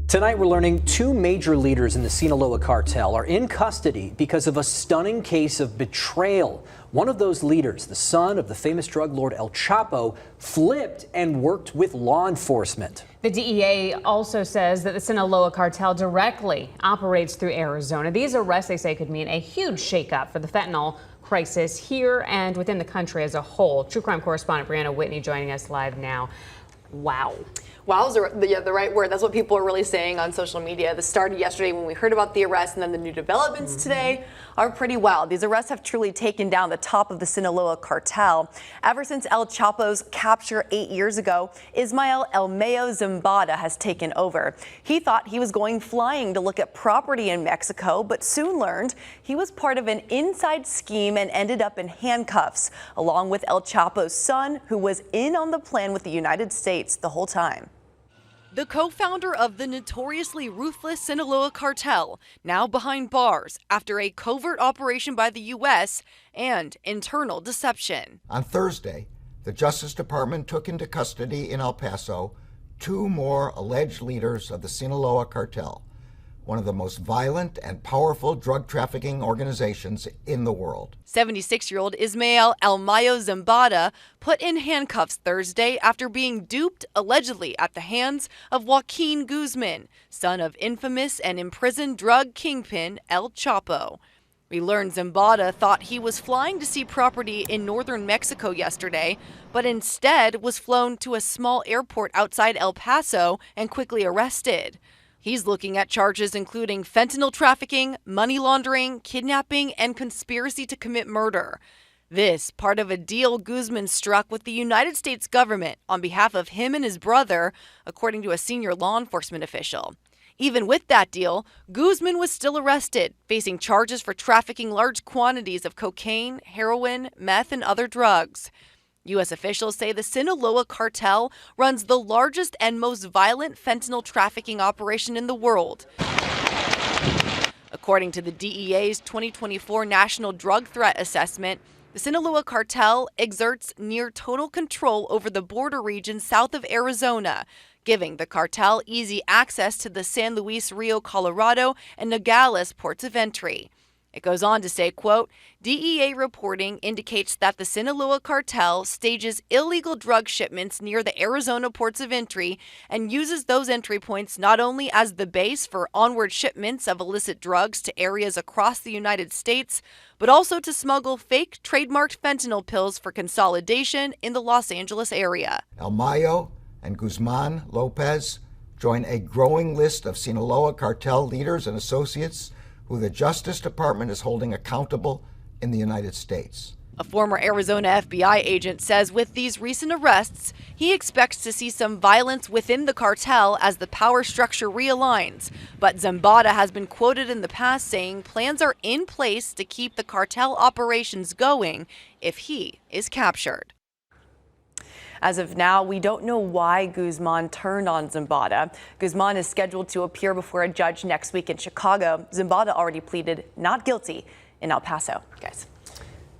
Tonight we're learning two major leaders in the Sinaloa Cartel are in custody because of a stunning case of betrayal. One of those leaders, the son of the famous drug lord El Chapo, flipped and worked with law enforcement. The DEA also says that the Sinaloa Cartel directly operates through Arizona. These arrests, they say, could mean a huge shakeup for the fentanyl crisis here and within the country as a whole. True crime correspondent Brianna Whitney joining us live now. Wow. Wow is the right word. That's what people are really saying on social media. This started yesterday when we heard about the arrest, and then the new developments today are pretty wild. These arrests have truly taken down the top of the Sinaloa Cartel. Ever since El Chapo's capture 8 years ago, Ismael El Mayo Zambada has taken over. He thought he was going flying to look at property in Mexico, but soon learned he was part of an inside scheme and ended up in handcuffs, along with El Chapo's son, who was in on the plan with the United States the whole time. The co-founder of the notoriously ruthless Sinaloa Cartel, now behind bars after a covert operation by the U.S. and internal deception. On Thursday, the Justice Department took into custody in El Paso two more alleged leaders of the Sinaloa Cartel, one of the most violent and powerful drug trafficking organizations in the world. 76-year-old Ismael El Mayo Zambada put in handcuffs Thursday after being duped allegedly at the hands of Joaquin Guzman, son of infamous and imprisoned drug kingpin El Chapo. We learned Zambada thought he was flying to see property in northern Mexico yesterday, but instead was flown to a small airport outside El Paso and quickly arrested. He's looking at charges including fentanyl trafficking, money laundering, kidnapping, and conspiracy to commit murder. This part of a deal Guzman struck with the United States government on behalf of him and his brother, according to a senior law enforcement official. Even with that deal, Guzman was still arrested, facing charges for trafficking large quantities of cocaine, heroin, meth, and other drugs. U.S. officials say the Sinaloa Cartel runs the largest and most violent fentanyl trafficking operation in the world. According to the DEA's 2024 National Drug Threat Assessment, the Sinaloa Cartel exerts near total control over the border region south of Arizona, giving the cartel easy access to the San Luis Rio Colorado and Nogales ports of entry. It goes on to say, quote, DEA reporting indicates that the Sinaloa Cartel stages illegal drug shipments near the Arizona ports of entry and uses those entry points not only as the base for onward shipments of illicit drugs to areas across the United States, but also to smuggle fake trademarked fentanyl pills for consolidation in the Los Angeles area. El Mayo and Guzman Lopez join a growing list of Sinaloa Cartel leaders and associates who the Justice Department is holding accountable in the United States. A former Arizona FBI agent says with these recent arrests, he expects to see some violence within the cartel as the power structure realigns. But Zambada has been quoted in the past saying plans are in place to keep the cartel operations going if he is captured. As of now, we don't know why Guzman turned on Zambada. Guzman is scheduled to appear before a judge next week in Chicago. Zambada already pleaded not guilty in El Paso. Guys.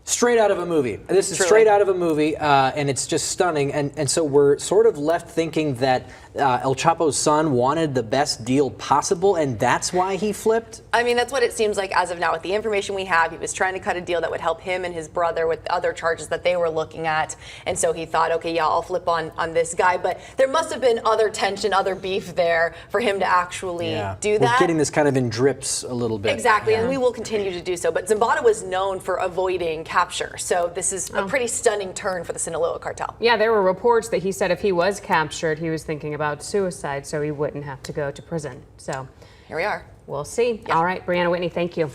Straight out of a movie. This is straight out of a movie, and it's just stunning. And so we're sort of left thinking that El Chapo's son wanted the best deal possible, and that's why he flipped? I mean, that's what it seems like as of now. With the information we have, he was trying to cut a deal that would help him and his brother with other charges that they were looking at. And so he thought, okay, yeah, I'll flip on this guy. But there must have been other tension, other beef there for him to actually do that. We're getting this kind of in drips a little bit. Exactly, and we will continue to do so. But Zambada was known for avoiding capture. So this is a pretty stunning turn for the Sinaloa Cartel. Yeah, there were reports that he said if he was captured, he was thinking about suicide so he wouldn't have to go to prison. So here we are. We'll see. Yeah. All right, Brianna Whitney, thank you.